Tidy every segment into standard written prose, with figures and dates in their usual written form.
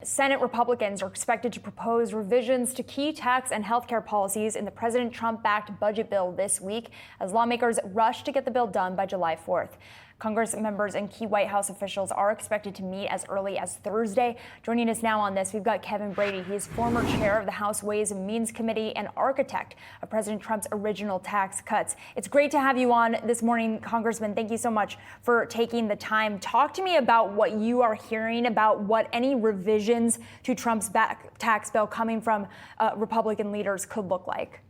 Senate Republicans are expected to propose revisions to key tax and healthcare policies in the President Trump-backed budget bill this week as lawmakers rush to get the bill done by July 4th. Congress members and key White House officials are expected to meet as early as Thursday. Joining us now on this, we've got Kevin Brady. He is former chair of the House Ways and Means Committee and architect of President Trump's original tax cuts. It's great to have you on this morning, Congressman. Thank you so much for taking the time. Talk to me about what you are hearing about what any revisions to Trump's tax bill coming from Republican leaders could look like.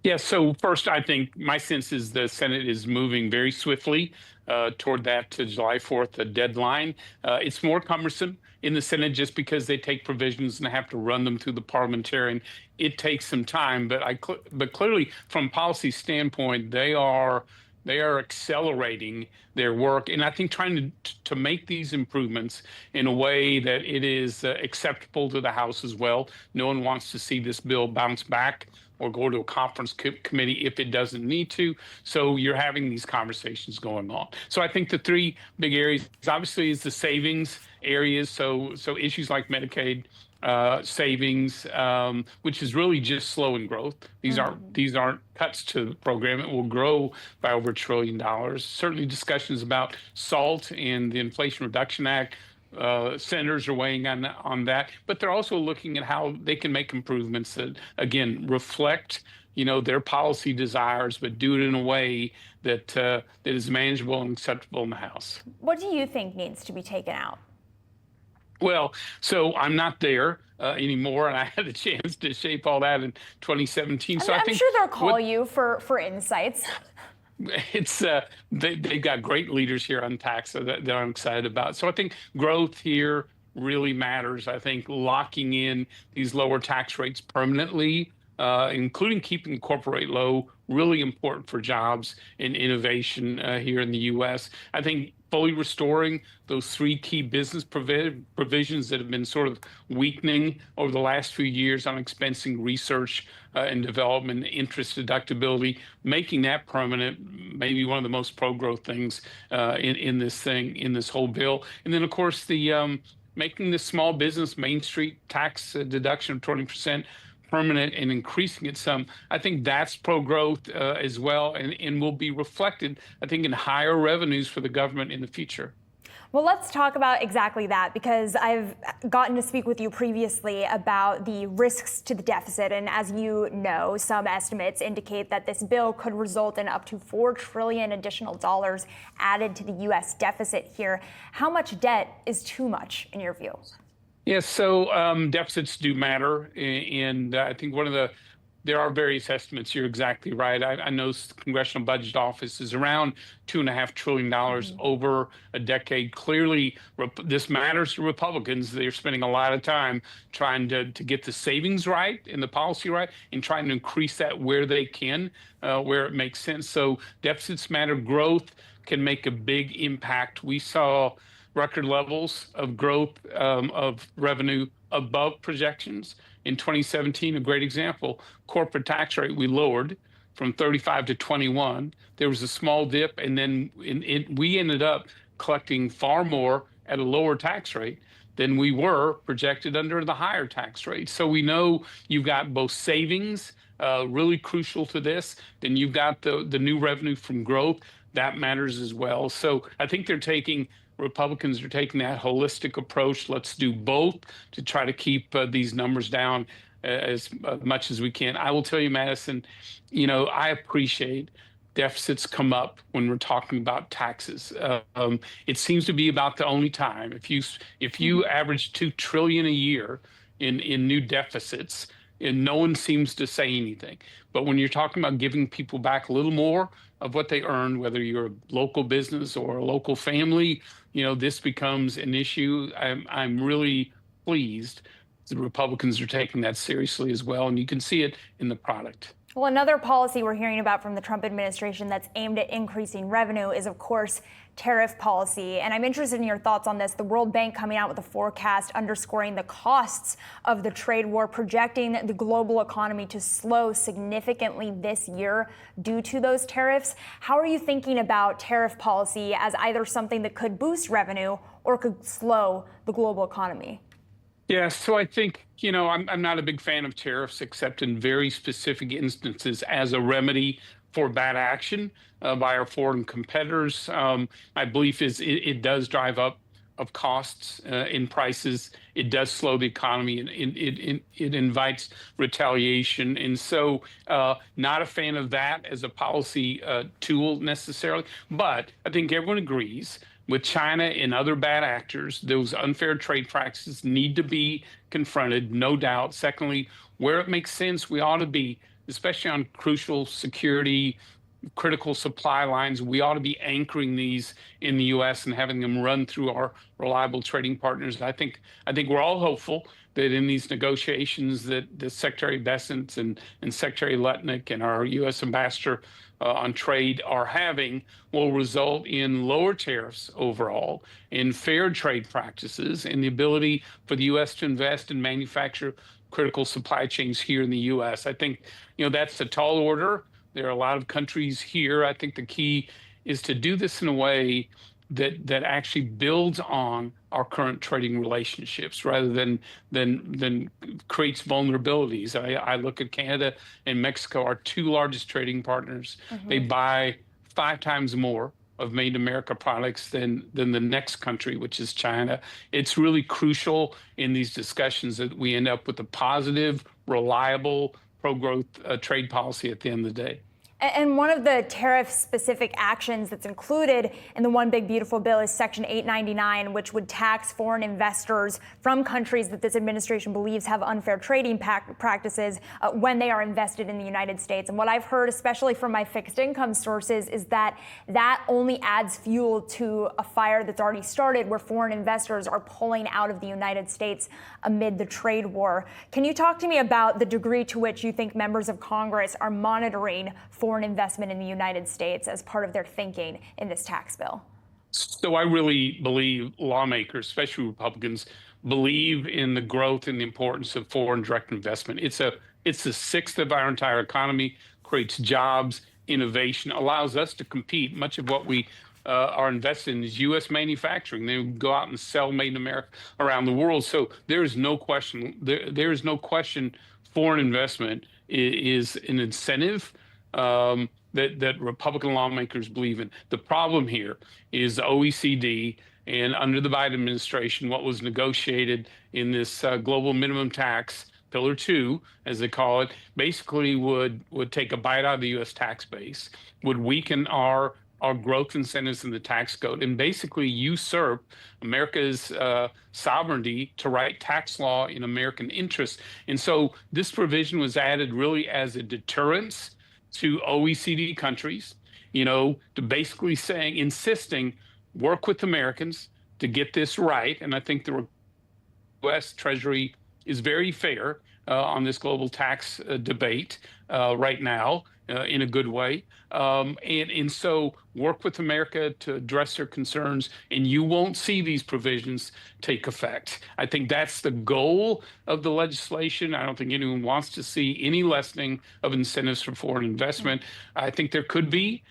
Yeah, so first, I think my sense is the Senate is moving very swiftly toward that to July 4th, the deadline. It's more cumbersome in the Senate just because they take provisions and have to run them through the parliamentarian. It takes some time, but clearly from a policy standpoint, they are accelerating their work, and I think trying to make these improvements in a way that it is acceptable to the House as well. No one wants to see this bill bounce back or go to a conference committee if it doesn't need to. So you're having these conversations going on. So I think the three big areas obviously is the savings areas. So issues like Medicaid savings, which is really just slowing growth. These aren't cuts to the program. It will grow by over $1 trillion. Certainly discussions about SALT and the Inflation Reduction Act. Senators are weighing on that, but they're also looking at how they can make improvements that, again, reflect, their policy desires, but do it in a way that is manageable and acceptable in the House. What do you think needs to be taken out? Well, so I'm not there anymore, and I had a chance to shape all that in 2017. So I think sure they'll call you for insights. It's they've got great leaders here on tax that I'm excited about. So I think growth here really matters. I think locking in these lower tax rates permanently, including keeping the corporate rate low, really important for jobs and innovation here in the U.S. I think fully restoring those three key business provisions that have been sort of weakening over the last few years on expensing research and development, interest deductibility, making that permanent, maybe one of the most pro-growth things in this whole bill. And then, of course, the making the small business Main Street tax deduction of 20% permanent and increasing it some. I think that's pro-growth as well, and will be reflected, I think, in higher revenues for the government in the future. Well, let's talk about exactly that, because I've gotten to speak with you previously about the risks to the deficit. And as you know, some estimates indicate that this bill could result in up to $4 trillion additional dollars added to the U.S. deficit here. How much debt is too much in your view? Yes, so deficits do matter, and I think there are various estimates. You're exactly right. I know the Congressional Budget Office is around $2.5 trillion over a decade. Clearly, this matters to Republicans. They're spending a lot of time trying to get the savings right and the policy right, and trying to increase that where they can, where it makes sense. So deficits matter. Growth can make a big impact. We saw record levels of growth of revenue above projections. In 2017, a great example, corporate tax rate we lowered from 35 to 21. There was a small dip, and then we ended up collecting far more at a lower tax rate than we were projected under the higher tax rate. So we know you've got both savings, really crucial to this, then you've got the new revenue from growth. That matters as well. So I think Republicans are taking that holistic approach. Let's do both to try to keep these numbers down as much as we can. I will tell you, Madison, I appreciate deficits come up when we're talking about taxes. It seems to be about the only time. If you average $2 trillion a year in new deficits, and no one seems to say anything. But when you're talking about giving people back a little more of what they earn, whether you're a local business or a local family, this becomes an issue. I'm really pleased the Republicans are taking that seriously as well, and you can see it in the product. Well, another policy we're hearing about from the Trump administration that's aimed at increasing revenue is, of course, tariff policy. And I'm interested in your thoughts on this. The World Bank coming out with a forecast underscoring the costs of the trade war, projecting the global economy to slow significantly this year due to those tariffs. How are you thinking about tariff policy as either something that could boost revenue or could slow the global economy? Yeah, so I think, I'm not a big fan of tariffs except in very specific instances as a remedy for bad action by our foreign competitors. My belief is it does drive up of costs in prices. It does slow the economy and it invites retaliation. And so not a fan of that as a policy tool necessarily. But I think everyone agrees with China and other bad actors, those unfair trade practices need to be confronted, no doubt. Secondly, where it makes sense, we ought to be, especially on crucial security, critical supply lines, we ought to be anchoring these in the U.S. and having them run through our reliable trading partners. I think we're all hopeful that in these negotiations that the Secretary Bessent and Secretary Lutnick and our U.S. Ambassador on trade are having will result in lower tariffs overall, in fair trade practices, and the ability for the U.S. to invest and manufacture critical supply chains here in the U.S. I think, that's a tall order. There are a lot of countries here. I think the key is to do this in a way that actually builds on our current trading relationships rather than creates vulnerabilities. I look at Canada and Mexico, our two largest trading partners. They buy 5 times more of made in America products than the next country, which is China. It's really crucial in these discussions that we end up with a positive, reliable, pro-growth trade policy at the end of the day. And one of the tariff-specific actions that's included in the One Big Beautiful Bill is Section 899, which would tax foreign investors from countries that this administration believes have unfair trading practices when they are invested in the United States. And what I've heard, especially from my fixed income sources, is that that only adds fuel to a fire that's already started where foreign investors are pulling out of the United States amid the trade war. Can you talk to me about the degree to which you think members of Congress are monitoring foreign investment in the United States as part of their thinking in this tax bill? So I really believe lawmakers, especially Republicans, believe in the growth and the importance of foreign direct investment. It's a sixth of our entire economy, creates jobs, innovation, allows us to compete. Much of what we are invested in is U.S. manufacturing. They go out and sell made in America around the world. So there is no question. There is no question. Foreign investment is an incentive that Republican lawmakers believe in. The problem here is the OECD and under the Biden administration, what was negotiated in this global minimum tax, Pillar 2, as they call it, basically would take a bite out of the U.S. tax base, would weaken our growth incentives in the tax code, and basically usurp America's sovereignty to write tax law in American interest. And so this provision was added really as a deterrence to OECD countries, to basically insisting, work with Americans to get this right. And I think the U.S. Treasury is very fair on this global tax debate right now in a good way. And so work with America to address their concerns, and you won't see these provisions take effect. I think that's the goal of the legislation. I don't think anyone wants to see any lessening of incentives for foreign investment. I think there could be,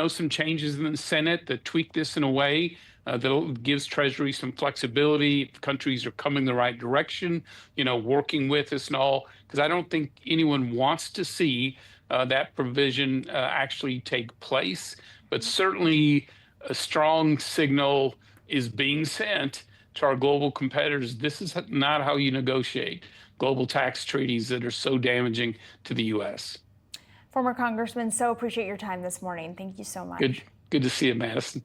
some changes in the Senate that tweak this in a way that gives Treasury some flexibility. If countries are coming the right direction, working with us and all, because I don't think anyone wants to see that provision actually take place. But certainly a strong signal is being sent to our global competitors. This is not how you negotiate global tax treaties that are so damaging to the U.S. Former Congressman, so appreciate your time this morning. Thank you so much. Good to see you, Madison.